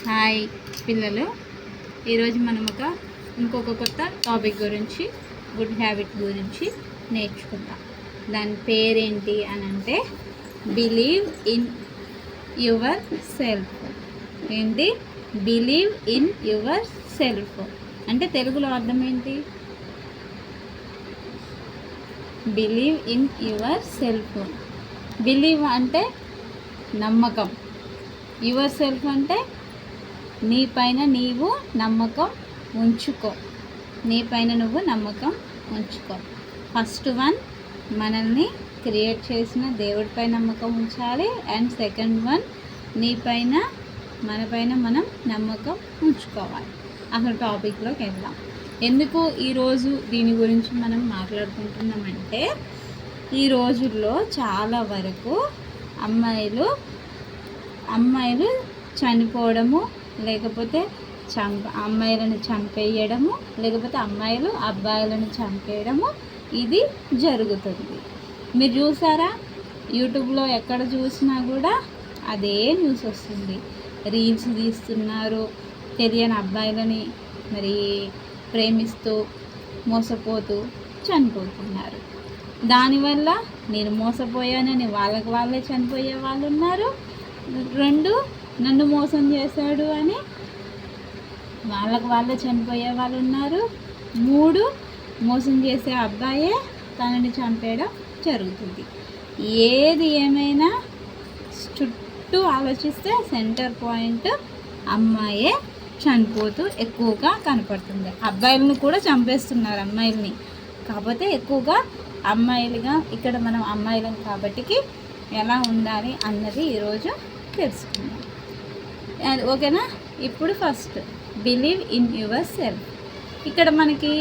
Hi పిల్లలు, ఈరోజు మనం ఇంకొక కొత్త టాపిక్ గురించి, గుడ్ హ్యాబిట్ గురించి నేర్చుకుందాం. దాని పేరేంటి అని అంటే బిలీవ్ ఇన్ యువర్ సెల్ఫ్. ఏంటి? బిలీవ్ ఇన్ యువర్ సెల్ఫ్ అంటే తెలుగులో అర్థం ఏంటి? Believe in your self. Believe అంటే నమ్మకం, యువర్ సెల్ఫ్ అంటే నీ పైన నీవు నమ్మకం ఉంచుకో. నీ పైన నువ్వు నమ్మకం ఉంచుకో. ఫస్ట్ వన్, మనల్ని క్రియేట్ చేసిన దేవుడిపై నమ్మకం ఉంచాలి. అండ్ సెకండ్ వన్, నీ పైన మన పైన మనం నమ్మకం ఉంచుకోవాలి. అసలు టాపిక్లోకి వెళ్దాం. ఎందుకు ఈరోజు దీని గురించి మనం మాట్లాడుకుంటున్నామంటే, ఈ రోజుల్లో చాలా వరకు అమ్మాయిలు చనిపోవడము, లేకపోతే అమ్మాయిలను చంపేయడము, లేకపోతే అమ్మాయిలు అబ్బాయిలను చంపేయడము ఇది జరుగుతుంది. మీరు చూసారా? యూట్యూబ్లో ఎక్కడ చూసినా కూడా అదే న్యూస్ వస్తుంది. రీల్స్ తీస్తున్నారు, తెలియని అబ్బాయిలని మరి ప్రేమిస్తూ మోసపోతూ చనిపోతున్నారు. దానివల్ల నేను మోసపోయానని వాళ్ళే చనిపోయే వాళ్ళు ఉన్నారు. 2, నన్ను మోసం చేశాడు అని వాళ్ళే చనిపోయే వాళ్ళు ఉన్నారు. 3, మోసం చేసే అబ్బాయే తనని చంపేయడం జరుగుతుంది. ఏది ఏమైనా చుట్టూ ఆలోచిస్తే సెంటర్ పాయింట్ అమ్మాయే చనిపోతూ ఎక్కువగా కనపడుతుంది. అబ్బాయిలను కూడా చంపేస్తున్నారు అమ్మాయిల్ని, కాకపోతే ఎక్కువగా అమ్మాయిలుగా. ఇక్కడ మనం అమ్మాయిలం కాబట్టికి ఎలా ఉండాలి అన్నది ఈరోజు తెలుసుకుందాం. ఓకేనా? ఇప్పుడు first believe in your self. ఇక్కడ మనకి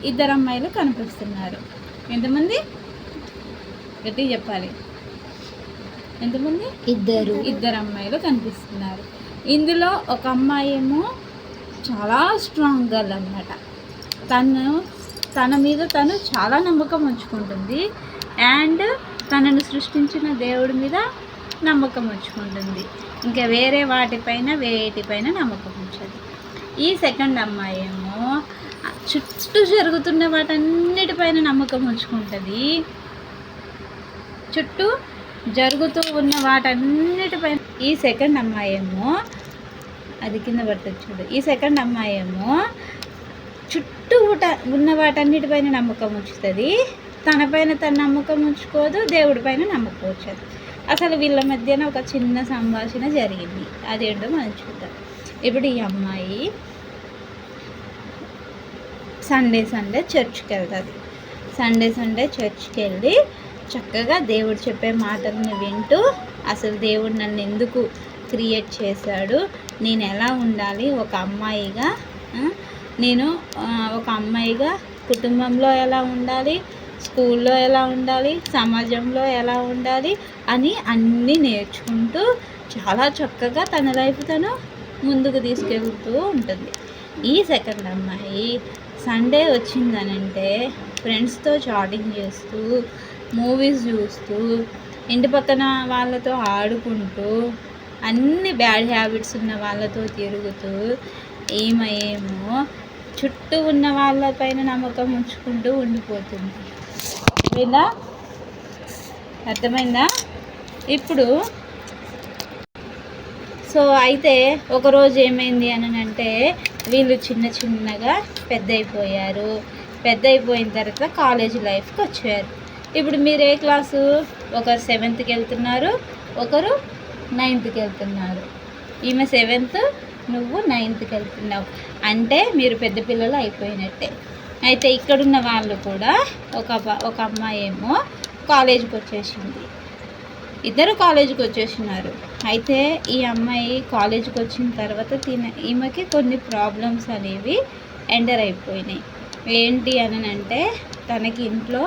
2 అమ్మాయిలు కనిపిస్తున్నారు. ఎంతమంది? గట్టిగా చెప్పాలి. ఎంతమంది? 2 అమ్మాయిలు కనిపిస్తున్నారు. ఇందులో ఒక అమ్మాయి ఏమో చాలా స్ట్రాంగ్ గర్ల్ అన్నమాట. తన మీద తను చాలా నమ్మకం ఉంచుకుంటుంది. అండ్ తనను సృష్టించిన దేవుడి మీద నమ్మకం ఉంచుకుంటుంది. ఇంకా వేరే వేటిపైన నమ్మకం ఉంచదు. ఈ సెకండ్ అమ్మాయి ఏమో చుట్టూ జరుగుతున్న వాటన్నిటిపైన నమ్మకం ఉంచుకుంటుంది. చుట్టూ జరుగుతూ ఉన్న వాటన్నిటిపైన. ఈ సెకండ్ అమ్మాయి ఏమో అది కింద పడుతుంది చూడు. ఈ సెకండ్ అమ్మాయి ఏమో చుట్టూ ఉన్న వాటన్నిటిపైన నమ్మకం ఉంచుతుంది. తనపైన తన నమ్మకం ఉంచుకోదు, దేవుడి పైన నమ్మకం ఉంచదు. అసలు వీళ్ళ మధ్యన ఒక చిన్న సంభాషణ జరిగింది. అదేంటో మనం చూద్దాం. ఇప్పుడు ఈ అమ్మాయి సండే చర్చ్కి వెళ్తుంది. సండే చర్చ్కి వెళ్ళి చక్కగా దేవుడు చెప్పే మాటలను వింటూ, అసలు దేవుడు నన్ను ఎందుకు క్రియేట్ చేశాడు, నేను ఎలా ఉండాలి ఒక అమ్మాయిగా, నేను ఒక అమ్మాయిగా కుటుంబంలో ఎలా ఉండాలి, స్కూల్లో ఎలా ఉండాలి, సమాజంలో ఎలా ఉండాలి అని అన్నీ నేర్చుకుంటూ చాలా చక్కగా తన లైఫ్ తను ముందుకు తీసుకెళ్తూ ఉంటుంది. ఈ సెకండ్ అమ్మాయి సండే వచ్చిందనంటే ఫ్రెండ్స్తో చాటింగ్ చేస్తూ, మూవీస్ చూస్తూ, ఇంటి పక్కన వాళ్ళతో ఆడుకుంటూ, అన్ని బ్యాడ్ హ్యాబిట్స్ ఉన్న వాళ్ళతో తిరుగుతూ, ఏమో చుట్టూ ఉన్న వాళ్ళపైన నమ్మకం ఉంచుకుంటూ ఉండిపోతుంది. ఇలా అర్థమైందా? ఇప్పుడు అయితే ఒకరోజు ఏమైంది అని అంటే, వీళ్ళు చిన్నగా పెద్ద అయిపోయిన తర్వాత కాలేజీ లైఫ్కి వచ్చారు. ఇప్పుడు మీరు ఏ క్లాసు? ఒకరు 7th వెళ్తున్నారు, ఒకరు 9th వెళ్తున్నారు. ఈమె 7th, నువ్వు 9th వెళ్తున్నావు. అంటే మీరు పెద్ద పిల్లలు అయిపోయినట్టే. అయితే ఇక్కడున్న వాళ్ళు కూడా ఒక అమ్మాయి ఏమో కాలేజీకి వచ్చేసింది. 2 కాలేజీకి వచ్చేసినారు. అయితే ఈ అమ్మాయి కాలేజీకి వచ్చిన తర్వాత ఈమెకి కొన్ని ప్రాబ్లమ్స్ అనేవి ఎంటర్ అయిపోయినాయి. ఏంటి అని అంటే, తనకి ఇంట్లో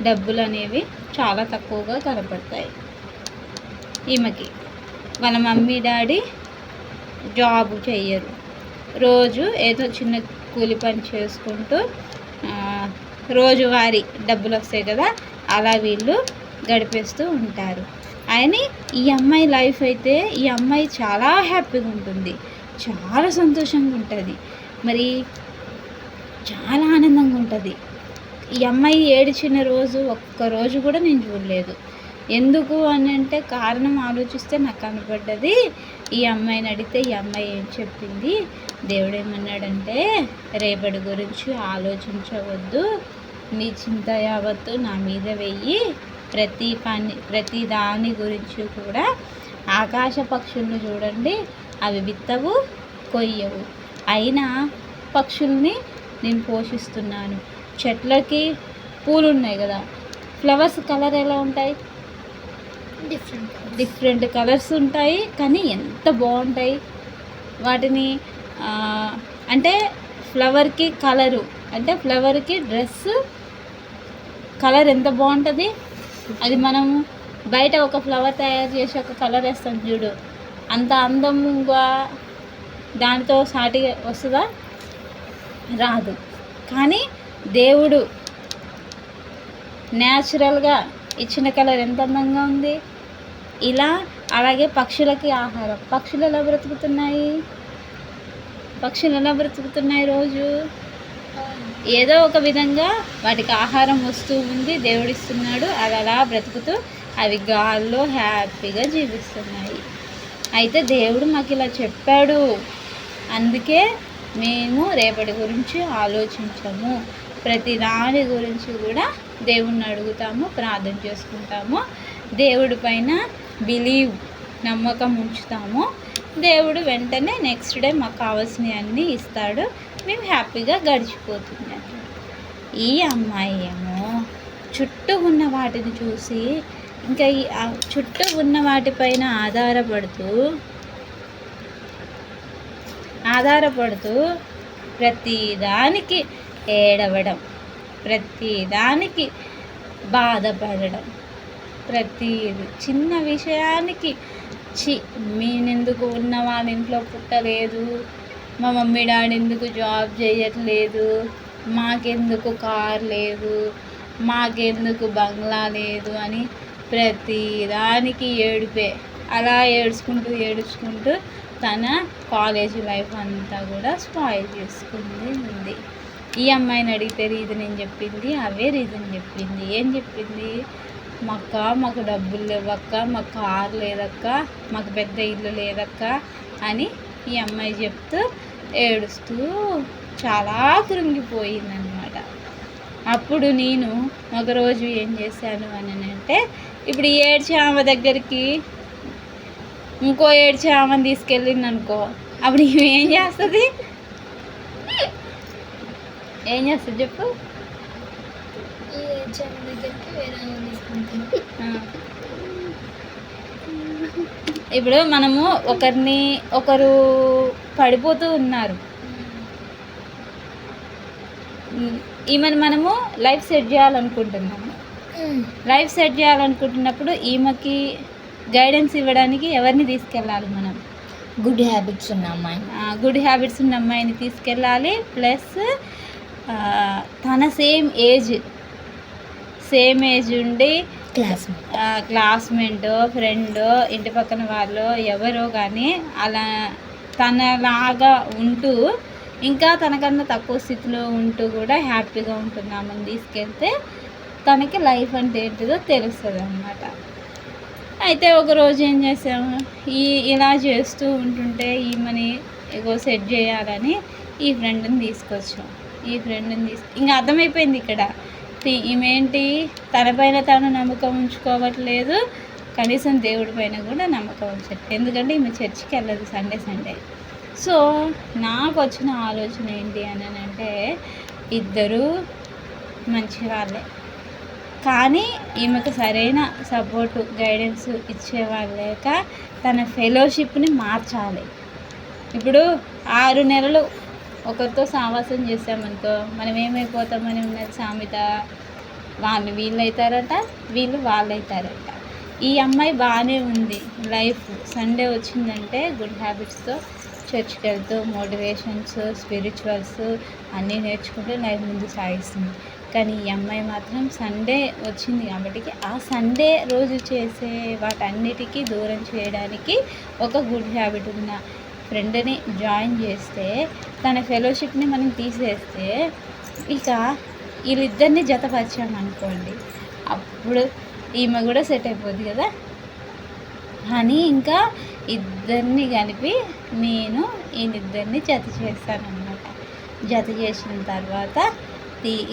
డబ్బులు అనేవి చాలా తక్కువగా కనపడతాయి. ఈమెకి వాళ్ళ మమ్మీ డాడీ జాబ్ చెయ్యరు. రోజు ఏదో చిన్న కూలి పని చేసుకుంటూ రోజువారీ డబ్బులు వస్తాయి కదా, అలా వీళ్ళు గడిపేస్తూ ఉంటారు. అని ఈ అమ్మాయి లైఫ్ అయితే, ఈ అమ్మాయి చాలా హ్యాపీగా ఉంటుంది. చాలా సంతోషంగా ఉంటుంది, మరి చాలా ఆనందంగా ఉంటుంది. ఈ అమ్మాయి ఏడిచిన రోజు ఒక్కరోజు కూడా నేను చూడలేదు. ఎందుకు అని అంటే కారణం ఆలోచిస్తే నాకు కనపడ్డది. ఈ అమ్మాయిని అడిగితే ఈ అమ్మాయి ఏం చెప్పింది, దేవుడు ఏమన్నాడంటే రేపటి గురించి ఆలోచించవద్దు, నీ చింత యావత్తు నా మీద వెయ్యి, ప్రతి దాని గురించి కూడా ఆకాశ పక్షులను చూడండి, అవి విత్తవు కొయ్యవు, అయినా పక్షుల్ని నేను పోషిస్తున్నాను. చెట్లకి పూలు ఉన్నాయి కదా, ఫ్లవర్స్ కలర్ ఎలా ఉంటాయి, డిఫరెంట్ కలర్స్ ఉంటాయి, కానీ ఎంత బాగుంటాయి. వాటిని అంటే ఫ్లవర్కి కలరు, అంటే ఫ్లవర్కి డ్రెస్ కలర్ ఎంత బాగుంటుంది. అది మనము బయట ఒక ఫ్లవర్ తయారు చేసి ఒక కలర్ వేస్తాం చూడు, అంత అందంగా దానితో సాటిగా వస్తుందా, రాదు. కానీ దేవుడు న్యాచురల్గా ఇచ్చిన కలర్ ఎంత అందంగా ఉంది. ఇలా అలాగే పక్షులకి ఆహారం, పక్షులు ఎలా బ్రతుకుతున్నాయి రోజు ఏదో ఒక విధంగా వాటికి ఆహారం వస్తూ ఉంది, దేవుడిస్తున్నాడు. అవి అలా బ్రతుకుతూ అవి గాల్లో హ్యాపీగా జీవిస్తున్నాయి. అయితే దేవుడు మాకు ఇలా చెప్పాడు, అందుకే మేము రేపటి గురించి ఆలోచించము, ప్రతి దాని గురించి కూడా దేవుణ్ణి అడుగుతాము, ప్రార్థన చేసుకుంటాము, దేవుడి పైన నమ్మకం ఉంచుతాము. దేవుడు వెంటనే నెక్స్ట్ డే మాకు కావాల్సినవి అన్నీ ఇస్తాడు, మేము హ్యాపీగా గడిచిపోతుంది. ఈ అమ్మాయి ఏమో చుట్టూ ఉన్న వాటిని చూసి ఇంకా ఈ చుట్టూ ఉన్న వాటిపైన ఆధారపడుతూ ప్రతిదానికి ఏడవడం, ప్రతిదానికి బాధపడడం, ప్రతి చిన్న విషయానికి నేనెందుకు ఉన్న వాళ్ళ ఇంట్లో పుట్టలేదు, మా మమ్మీ డాడీ ఎందుకు జాబ్ చేయట్లేదు, మాకెందుకు కార్ లేదు, మాకెందుకు బంగ్లా లేదు అని ప్రతిదానికి ఏడుపే. అలా ఏడ్చుకుంటూ తన కాలేజీ లైఫ్ అంతా కూడా స్పాయిల్ ఉంది. ఈ అమ్మాయిని అడిగితే రీజన్ ఏం చెప్పింది, అవే రీజన్ చెప్పింది. ఏం చెప్పింది, మాకు డబ్బులు లేవక్క, మాకు కారు లేదక్క, మాకు పెద్ద ఇల్లు లేదక్క అని ఈ అమ్మాయి చెప్తూ ఏడుస్తూ చాలా కృంగిపోయిందనమాట. అప్పుడు నేను ఒకరోజు ఏం చేశాను అని అంటే, ఇప్పుడు ఏడ్చే ఆమె దగ్గరికి ఇంకో ఏడ్చే ఆమెను తీసుకెళ్ళింది అనుకో, అప్పుడు ఏం చేస్తుంది చెప్పు. ఇప్పుడు మనము ఒకరు పడిపోతూ ఉన్నారు, ఈమెను మనము లైఫ్ సెట్ చేయాలనుకుంటున్నప్పుడు ఈమెకి గైడెన్స్ ఇవ్వడానికి ఎవరిని తీసుకెళ్ళాలి, మనం గుడ్ హ్యాబిట్స్ ఉన్న అమ్మాయిని తీసుకెళ్ళాలి. ప్లస్ తన సేమ్ ఏజ్ ఉండి క్లాస్మేట్ ఫ్రెండ్ ఇంటి పక్కన వాళ్ళు ఎవరో కానీ అలా తనలాగా ఉంటూ ఇంకా తనకన్నా తక్కువ స్థితిలో ఉంటూ కూడా హ్యాపీగా ఉంటున్నామని తీసుకెళ్తే తనకి లైఫ్ అంటే ఏంటిదో తెలుస్తుంది అన్నమాట. అయితే ఒకరోజు ఏం చేసాము, ఇలా చేస్తూ ఉంటుంటే ఈమెని సెట్ చేయాలని ఈ ఫ్రెండ్ని తీసుకొచ్చాం. ఇంకా అర్థమైపోయింది ఇక్కడ ఈమెంటి తనపైన తాను నమ్మకం ఉంచుకోవట్లేదు, కనీసం దేవుడి పైన కూడా నమ్మకం ఉంచట్లేదు. ఎందుకంటే ఈమె చర్చికి వెళ్ళదు సండే. సో నాకు వచ్చిన ఆలోచన ఏంటి అని అంటే, ఇద్దరు మంచి వాళ్ళే, కానీ ఈమెకు సరైన సపోర్టు గైడెన్స్ ఇచ్చేవాళ్ళు లేక తన ఫెలోషిప్ని మార్చాలి. ఇప్పుడు 6 నెలలు ఒకరితో సావాసం చేసామనుకో మనం ఏమైపోతామని ఉన్నది సామెత. వాళ్ళు వీళ్ళవుతారట, వీళ్ళు వాళ్ళవుతారట. ఈ అమ్మాయి బాగానే ఉంది లైఫ్. సండే వచ్చిందంటే గుడ్ హ్యాబిట్స్తో చర్చ్కి వెళ్తూ మోటివేషన్స్ స్పిరిచువల్స్ అన్నీ నేర్చుకుంటూ లైఫ్ ముందు సాగిస్తుంది. కానీ ఈ అమ్మాయి మాత్రం సండే వచ్చింది కాబట్టి ఆ సండే రోజు చేసే వాటన్నిటికీ దూరం చేయడానికి ఒక గుడ్ హ్యాబిట్ ఉన్న ఫ్రెండ్ని జాయిన్ చేస్తే తన ఫెలోషిప్ని మనం తీసేస్తే ఇక వీళ్ళిద్దరిని జతపరిచామనుకోండి, అప్పుడు ఈమె కూడా సెట్ అయిపోద్ది కదా అని ఇంకా ఇద్దరిని కలిపి నేను వీళ్ళిద్దరిని జత చేస్తానన్నమాట. జత చేసిన తర్వాత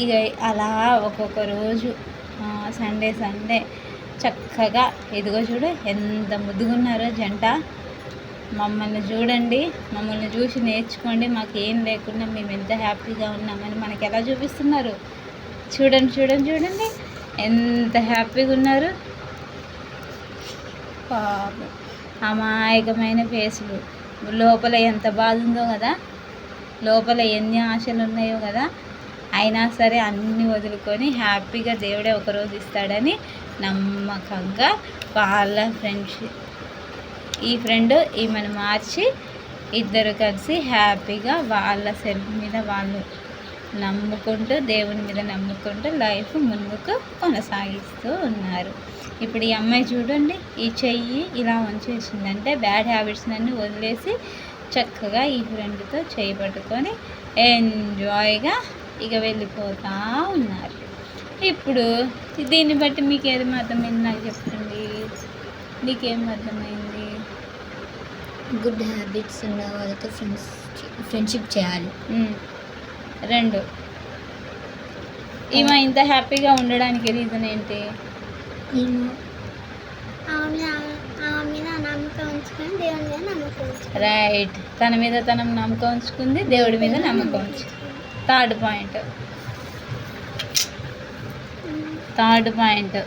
ఇక అలా ఒక్కొక్క రోజు సండే చక్కగా ఇదిగో చూడు ఎంత ముద్దుగున్నారో జంట. మమ్మల్ని చూడండి, మమ్మల్ని చూసి నేర్చుకోండి. మాకు ఏం లేకుండా మేము ఎంత హ్యాపీగా ఉన్నామని మనకి ఎలా చూపిస్తున్నారు. చూడండి ఎంత హ్యాపీగా ఉన్నారు. పాపం అమాయకమైన ఫేసులు. లోపల ఎంత బాధ ఉందో కదా, లోపల ఎన్ని ఆశలు ఉన్నాయో కదా. అయినా సరే అన్నీ వదులుకొని హ్యాపీగా దేవుడే ఒకరోజు ఇస్తాడని నమ్మకంగా వాళ్ళ ఫ్రెండ్షిప్, ఈ ఫ్రెండ్ ఈమెను మార్చి ఇద్దరు కలిసి హ్యాపీగా వాళ్ళ సెల్ఫ్ మీద వాళ్ళు నమ్ముకుంటూ, దేవుని మీద నమ్ముకుంటూ లైఫ్ ముందుకు కొనసాగిస్తూ ఉన్నారు. ఇప్పుడు ఈ అమ్మాయి చూడండి, ఈ చెయ్యి ఇలా వంచేసిందంటే బ్యాడ్ హ్యాబిట్స్ అన్నీ వదిలేసి చక్కగా ఈ ఫ్రెండ్తో చేయి పట్టుకొని ఎంజాయ్గా ఇక వెళ్ళిపోతూ ఉన్నారు. ఇప్పుడు దీన్ని బట్టి మీకు ఏది అర్థమైంది నాకు చెప్పండి. నీకేం అర్థమైంది? గుడ్ హ్యాబిట్స్ ఉన్న వాళ్ళతో ఫ్రెండ్షిప్ చేయాలి. 2, ఈమె ఇంత హ్యాపీగా ఉండడానికి రీజన్ ఏంటి? రైట్, తన మీద తన నమ్మకం ఉంచుకుంది, దేవుడి మీద నమ్మకం ఉంచుకుంది. థర్డ్ పాయింట్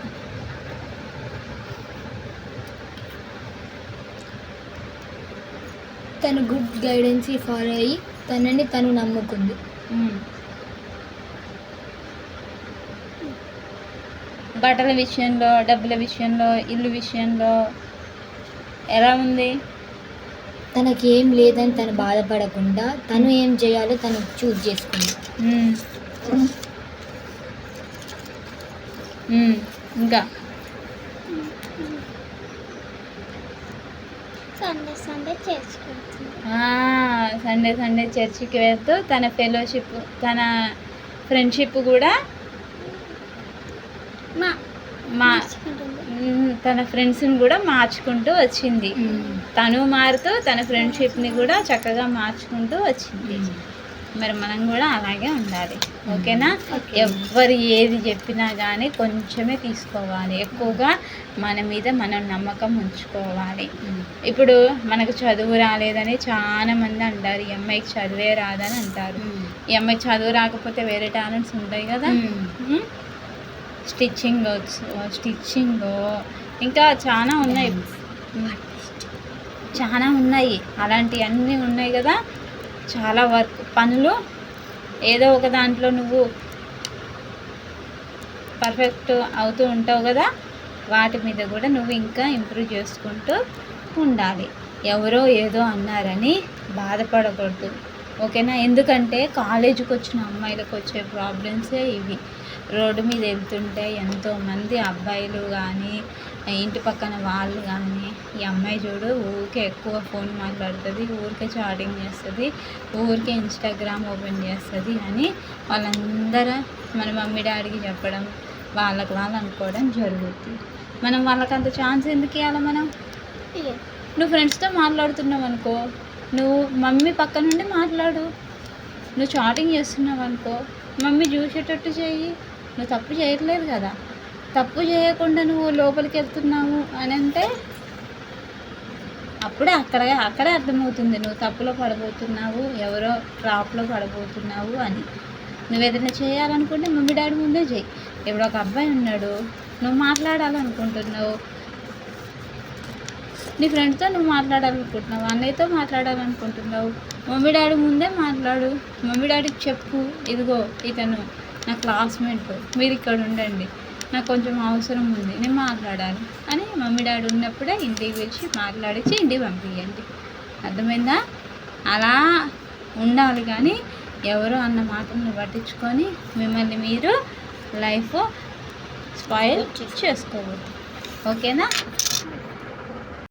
తను గుడ్ గైడెన్స్ ఫాలో అయ్యి తనని తను నమ్ముకుంది. బట్టల విషయంలో, డబ్బుల విషయంలో, ఇల్లు విషయంలో ఎలా ఉంది? తనకి ఏం లేదని తను బాధపడకుండా తను ఏం చేయాలో తను చూజ్ చేసుకుంది. ఇంకా సండే చర్చికి వెళ్తూ తన ఫెలోషిప్, తన ఫ్రెండ్షిప్ కూడా తన ఫ్రెండ్స్ని కూడా మార్చుకుంటూ వచ్చింది. తను మారుతూ తన ఫ్రెండ్షిప్ని కూడా చక్కగా మార్చుకుంటూ వచ్చింది. మరి మనం కూడా అలాగే ఉండాలి. ఓకేనా? ఎవ్వరు ఏది చెప్పినా కానీ కొంచెమే తీసుకోవాలి, ఎక్కువగా మన మీద మనం నమ్మకం ఉంచుకోవాలి. ఇప్పుడు మనకు చదువు రాలేదని చాలా మంది అంటారు, ఈ అమ్మాయికి చదువే రాదని అంటారు. ఈ అమ్మాయికి చదువు రాకపోతే వేరే టాలెంట్స్ ఉంటాయి కదా, స్టిచ్చింగ్ ఇంకా చాలా ఉన్నాయి అలాంటివన్నీ ఉన్నాయి కదా. చాలా వర్క్ పనులు ఏదో ఒక దాంట్లో నువ్వు పర్ఫెక్ట్ అవుతూ ఉంటావు కదా, వాటి మీద కూడా నువ్వు ఇంకా ఇంప్రూవ్ చేసుకుంటూ ఉండాలి. ఎవరో ఏదో అన్నారని బాధపడకూడదు. ఓకేనా? ఎందుకంటే కాలేజీకి వచ్చిన అమ్మాయిలకు వచ్చే ప్రాబ్లమ్సే ఇవి. రోడ్డు మీద వెళ్తుంటే ఎంతోమంది అబ్బాయిలు కానీ ఇంటి పక్కన వాళ్ళు కానీ, ఈ అమ్మాయి చూడు ఊరికే ఎక్కువ ఫోన్ మాట్లాడుతుంది, ఊరికే చాటింగ్ చేస్తుంది, ఊరికే ఇన్స్టాగ్రామ్ ఓపెన్ చేస్తుంది అని వాళ్ళందరూ మన మమ్మీ డాడీకి చెప్పడం, వాళ్ళకు వాళ్ళు అనుకోవడం జరుగుతుంది. మనం వాళ్ళకి అంత ఛాన్స్ ఎందుకు ఇవ్వాలి? మనం నువ్వు ఫ్రెండ్స్తో మాట్లాడుతున్నావు అనుకో, నువ్వు మమ్మీ పక్క నుండి మాట్లాడు. నువ్వు చాటింగ్ చేస్తున్నావు అనుకో, మమ్మీ చూసేటట్టు చెయ్యి. నువ్వు తప్పు చేయట్లేదు కదా. తప్పు చేయకుండా నువ్వు లోపలికి వెళ్తున్నావు అని అంటే అప్పుడే అక్కడే అర్థమవుతుంది నువ్వు తప్పులో పడబోతున్నావు, ఎవరో ట్రాప్లో పడబోతున్నావు అని. నువ్వు ఏదైనా చేయాలనుకుంటే మమ్మీ డాడీ ముందే చెయ్యి. ఇప్పుడు ఒక అబ్బాయి ఉన్నాడు, నువ్వు మాట్లాడాలనుకుంటున్నావు, నీ ఫ్రెండ్తో నువ్వు మాట్లాడాలనుకుంటున్నావు, అన్నయ్యతో మాట్లాడాలనుకుంటున్నావు, మమ్మీ డాడీ ముందే మాట్లాడు. మమ్మీ డాడీకి చెప్పు, ఇదిగో ఇతను నా క్లాస్మేట్, మీరు ఇక్కడ ఉండండి, నాకు కొంచెం అవసరం ఉంది, నేను మాట్లాడాలి అని మమ్మీ డాడీ ఉన్నప్పుడే ఇంటికి పిలిచి మాట్లాడించి ఇంటికి పంపించండి. అర్థమైందా? అలా ఉండాలి. కానీ ఎవరో అన్న మాటలను పట్టించుకొని మిమ్మల్ని మీరు లైఫ్ స్పాయిల్ చేసుకోవద్దు. ఓకేనా?